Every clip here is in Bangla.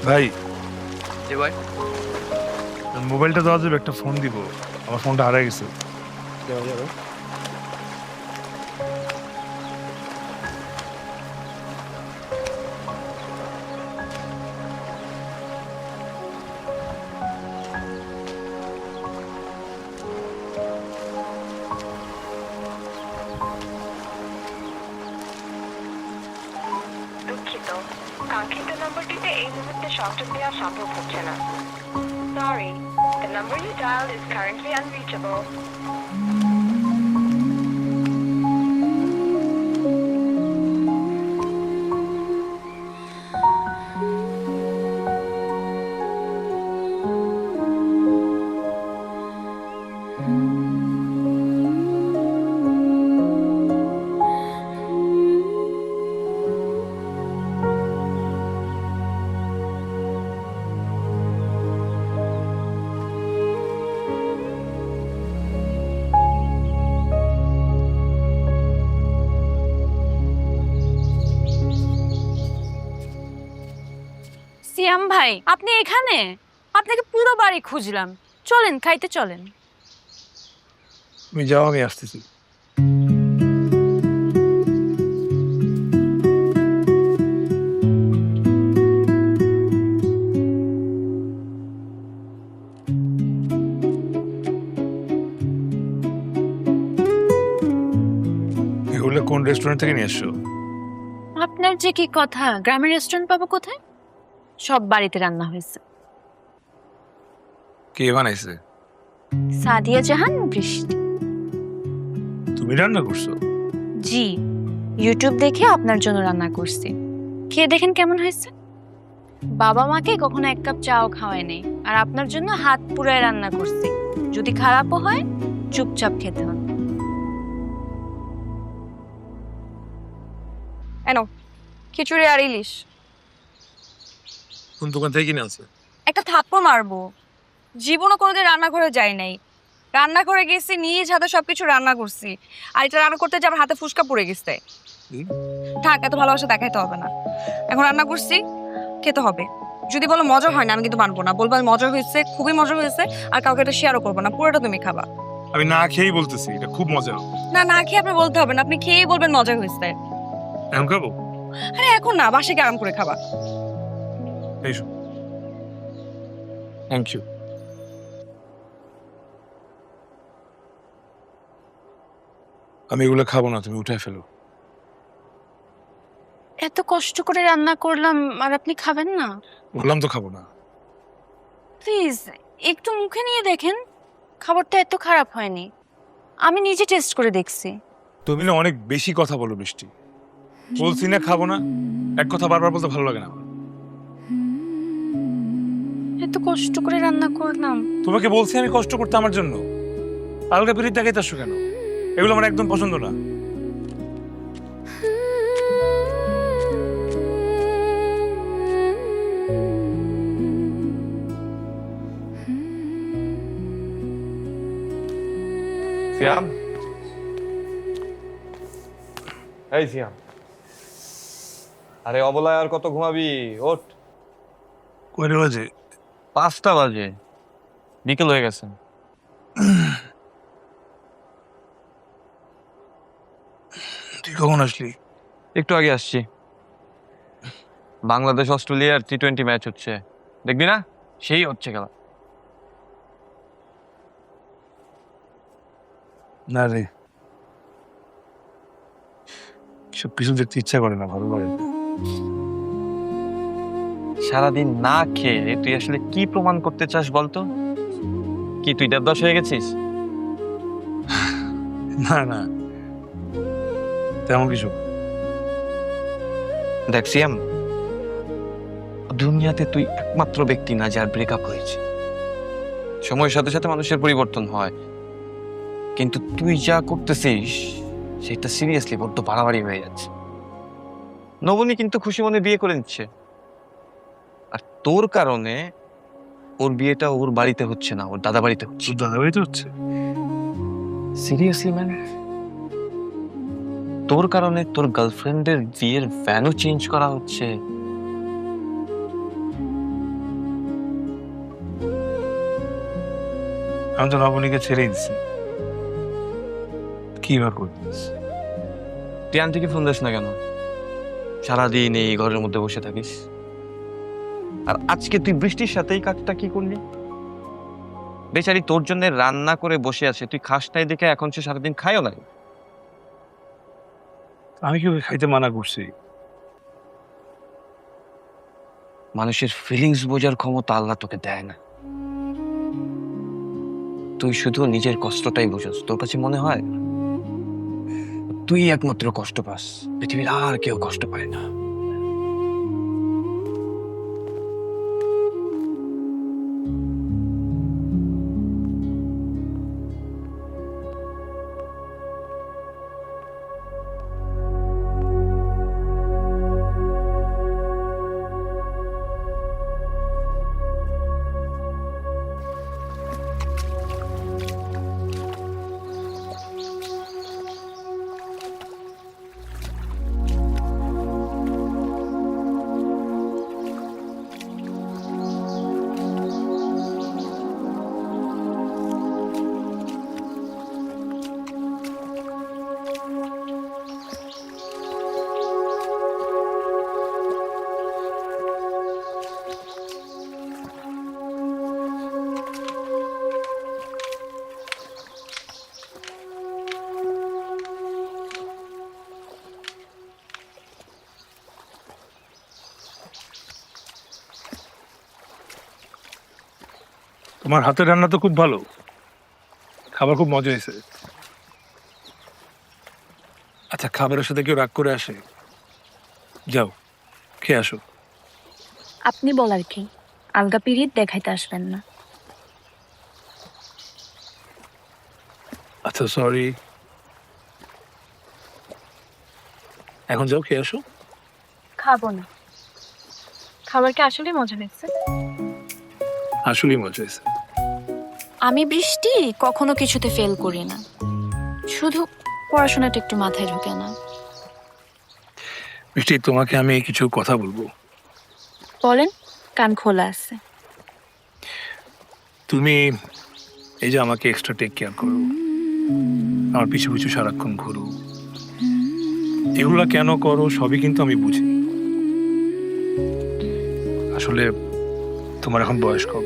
ভাই জি ভাই। মোবাইলটা দেওয়া যাবে, একটা ফোন দিব, আমার ফোনটা হারিয়ে গেছে। দেওয়া যাবে। দুঃখিত, কাঙ্ক্ষিত নম্বরটিতে এই মুহূর্তে সংযোগ দেওয়া সম্ভব হচ্ছে না। Sorry, the number you dialed is currently unreachable. সিয়াম ভাই, আপনি এখানে? আপনাকে পুরো বাড়ি খুঁজলাম। চলেন, খাইতে চলেন। তুমি যাও, আমি আসতেছি। এগুলো কোন রেস্টুরেন্ট থেকে নিয়ে এসছো? আপনার যে কি কথা, গ্রামের রেস্টুরেন্ট পাবো কোথায়? সব বাড়িতে রান্না হয়েছে। কে বানাইছে? সাদিয়া জাহান বৃষ্টি। তুমি রান্না করছো? জি, ইউটিউব দেখে আপনার জন্য রান্না করছি। খেয়ে দেখেন কেমন হয়েছে। বাবা মাকে কখনো এক কাপ চাও খাওয়াই নেই, আর আপনার জন্য হাত পুরায় রান্না করছি। যদি খারাপও হয়, চুপচাপ খেতে হবে। এনো, খিচুড়ি আর ইলিশ। কোন দোকান থেকে কিনে আনছে? একটা থাপ্পড় মারবো। জীবনও কোনোদিন রান্নাঘরে যাই নাই। রান্নাঘরে গেছি, নিজ হাতে সবকিছু রান্না করছি। আর এটা রান্না করতে যে আমার হাতে ফুসকা পড়ে গেছে। থাক, এত ভালোবাসা দেখাইতে হবে না। এখন রান্না করছি, খেতে হবে। যদি বলো মজা হয় না, আমি কিন্তু মানবো না। বলবো আমি মজা হয়েছে, খুবই মজা হয়েছে, আর কাউকে এটা শেয়ারও করবো না। পুরোটা তুমি খাবা। আমি না খেয়েই বলতেছি এটা খুব মজা। না, না খেয়ে আপনি বলতে হবে না, আপনি খেয়েই বলবেন মজা হয়েছে। এখন খাবো? আরে এখন না, বাসে গিয়ে আরাম করে খাবা। এইসো। Thank you. আমি এগুলো খাবো না, তুমি উঠে ফেলো। এত কষ্ট করে রান্না করলাম, আর আপনি খাবেন না? বললাম তো খাবো না। প্লিজ একটু মুখে নিয়ে দেখেন, খাবারটা এত খারাপ হয়নি। আমি নিজে টেস্ট করে দেখছি। তুমি না অনেক বেশি কথা বলো বৃষ্টি। বলছি না খাবো না, এক কথা বারবার বলতে ভালো লাগে না আমার। এত কষ্ট করে রান্না করলাম। তোমাকে বলছি আমি কষ্ট করতে আমার জন্য। আলগা পিরিত দেখাইতে আসছো কেন? এগুলো আমার একদম পছন্দ না। সিয়াম, এই সিয়াম, আরে অবলায় আর কত ঘুমাবি? ওঠ। কয়টা বাজে? 5টা বাজে, বিকেল হয়ে গেছে। তুই কখন আসলি? একটু আগে আসছি। বাংলাদেশ অস্ট্রেলিয়ার T20 ম্যাচ হচ্ছে, দেখবি না? সেই হচ্ছে খেলা। না রে, সব কিছু দেখতে ইচ্ছা করে না, ভালো লাগে না। সারাদিন না খেয়ে তুই আসলে কি প্রমাণ করতে চাস বলতো? কি তুই দেবদাস হয়ে গেছিস? না না, তেমন কিছু। দেখ সিয়াম, দুনিয়াতে তুই একমাত্র ব্যক্তি না যার ব্রেকআপ হয়েছে। সময়ের সাথে সাথে মানুষের পরিবর্তন হয়, কিন্তু তুই যা করতেছিস সেটা সিরিয়াসলি বড্ড বাড়াবাড়ি হয়ে যাচ্ছে। নবনী কিন্তু খুশি মনে বিয়ে করে নিচ্ছে, আর তোর কারণে ওর বিয়েটা ওর বাড়িতে হচ্ছে না, ওর দাদা বাড়িতে হচ্ছে। তোর দাদা বাড়িতে হচ্ছে? সিরিয়াসলি ম্যান, তোর কারণে তোর গার্লফ্রেন্ডের বিয়ের ভ্যানু চেঞ্জ করা হচ্ছে। আমি তো নবনীকে ছেড়েই দিছি। কি বা করতিস? তুই আন্টিকে ফোন দিস না কেন? সারাদিন এই ঘরের মধ্যে বসে থাকিস। আর আজকে তুই বৃষ্টির সাথেই কাজটা কি করলি? বেচারি তোর জন্য রান্না করে বসে আছে, তুই খাস নাই দেখে এখন সে সারাদিন খায়ও না। আমি কি ওকে খাইতে মানা করছি? মানুষের ফিলিংস বোঝার ক্ষমতা আল্লাহ তোকে দেয় না। তুই শুধু নিজের কষ্টটাই বুঝোস। তোর কাছে মনে হয় তুই একমাত্র কষ্ট পাস, পৃথিবীর আর কেউ কষ্ট পায় না। তোমার হাতের রান্না তো খুব ভালো, খাবার খুব মজা হয়েছে। আচ্ছা, খাবারের সাথে কেউ রাগ করে আসে? যাও খেয়ে আসো। আপনি বলার কি? আলগা পিরিত দেখাইতে আসবেন না। আচ্ছা সরি, এখন যাও খেয়ে আসো। খাবো না। খাবার কি আসলে মজা হয়েছে? আসলেই মজা হয়েছে। আমি বৃষ্টি কখনো কিছুতে ফেল করি না, শুধু পড়াশোনাটা একটু মাথায় ঢোকে না। বৃষ্টি, তোমাকে আমি কিছু কথা বলবো। বলেন, কান খোলা আছে। তুমি এই যে আমাকে এক্সট্রা টেক কেয়ার করো, আমার পিছু পিছু সারাক্ষণ ঘুরো, এগুলা কেন করো সবই কিন্তু আমি বুঝি। আসলে তোমার এখন বয়স কম,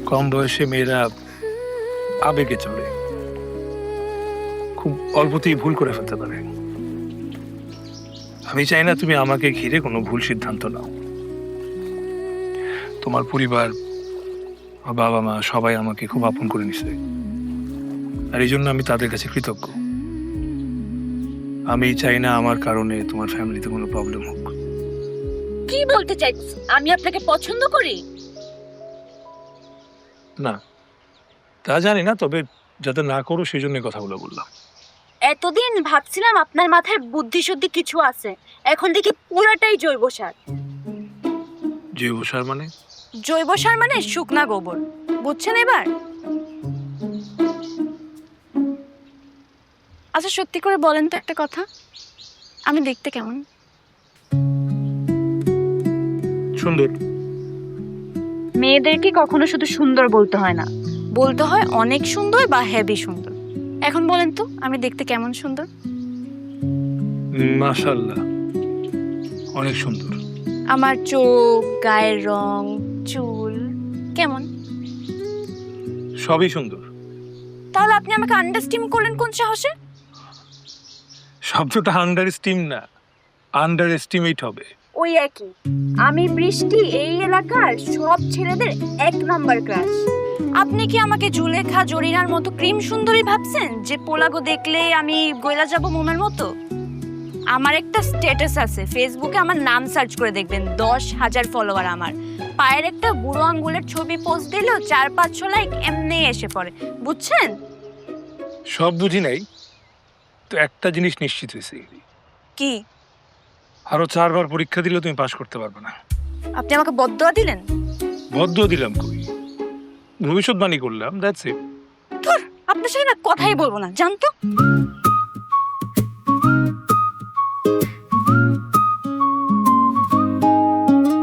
কম বয়সে মেয়েরা আবেগে চলে, খুব অল্পতেই ভুল করে ফেলতে পারে। আমি চাই না তুমি আমাকে ঘিরে কোনো ভুল সিদ্ধান্ত নাও। তোমার পরিবার, বাবা মা সবাই আমাকে খুব আপন করে নিছে, আর এই জন্য আমি তাদের কাছে কৃতজ্ঞ। আমি চাই না আমার কারণে তোমার ফ্যামিলিতে কোনো প্রবলেম হোক। কি বলতে চাইছেন? আমি আপনাকে পছন্দ করি? না, তা জানি না, তবে যাতে না করো সেই জন্য কথাগুলো বললাম। এতদিন ভাবছিলাম আপনার মাথায় বুদ্ধি শুদ্ধি কিছু আছে, এখন দেখি পুরাটাই জৈব সার। জৈব সার মানে? জৈব সার মানে শুকনা গোবর, বুঝছেন এবার? আচ্ছা সত্যি করে বলেন তো একটা কথা, আমি দেখতে কেমন? সুন্দর। মেয়েদেরকে কখনো শুধু সুন্দর বলতে হয় না, বলতে হয় অনেক সুন্দর বা হেভি সুন্দর। এখন বলেন তো আমি দেখতে কেমন সুন্দর? মাশাআল্লাহ, অনেক সুন্দর। আমার চোখ, গায়ের রং, চুল কেমন? সবই সুন্দর। তাহলে আপনি আমাকে আন্ডারস্টিম করলেন কোন সাহসে? শব্দটা আন্ডার এস্টিম না, আন্ডার এস্টিমেট হবে। ওই একই। আমি বৃষ্টি এই এলাকার সব ছেলেদের 1 নাম্বার ক্রাশ। আপনি কি আমাকে জুলেখা জরিনার মতো ক্রিম সুন্দরী ভাবছেন যে পোলাগো দেখলে আমি গয়লা যাব মোমের মতো? আমার একটা স্ট্যাটাস আছে ফেসবুকে, আমার নাম সার্চ করে দেখবেন, 10,000 ফলোয়ার আমার। পায়ের একটা বুড়ো আঙ্গুলের ছবি পোস্ট দিলেও 400-500 লাইক এমনি এসে পড়ে, বুঝছেন? সব বুঝি নাই, তো একটা জিনিস নিশ্চিত হয়েছে, কি? আরো 4 বার পরীক্ষা দিলে তুমি পাশ করতে পারবে না। আপনি আমাকে বদদোয়া দিলেন? বদ্ধ দিলাম কই, ভবিষ্যৎবাণী করলাম, দ্যাটস ইট। আপনার সাথে না কথাই বলবো না, জানতো?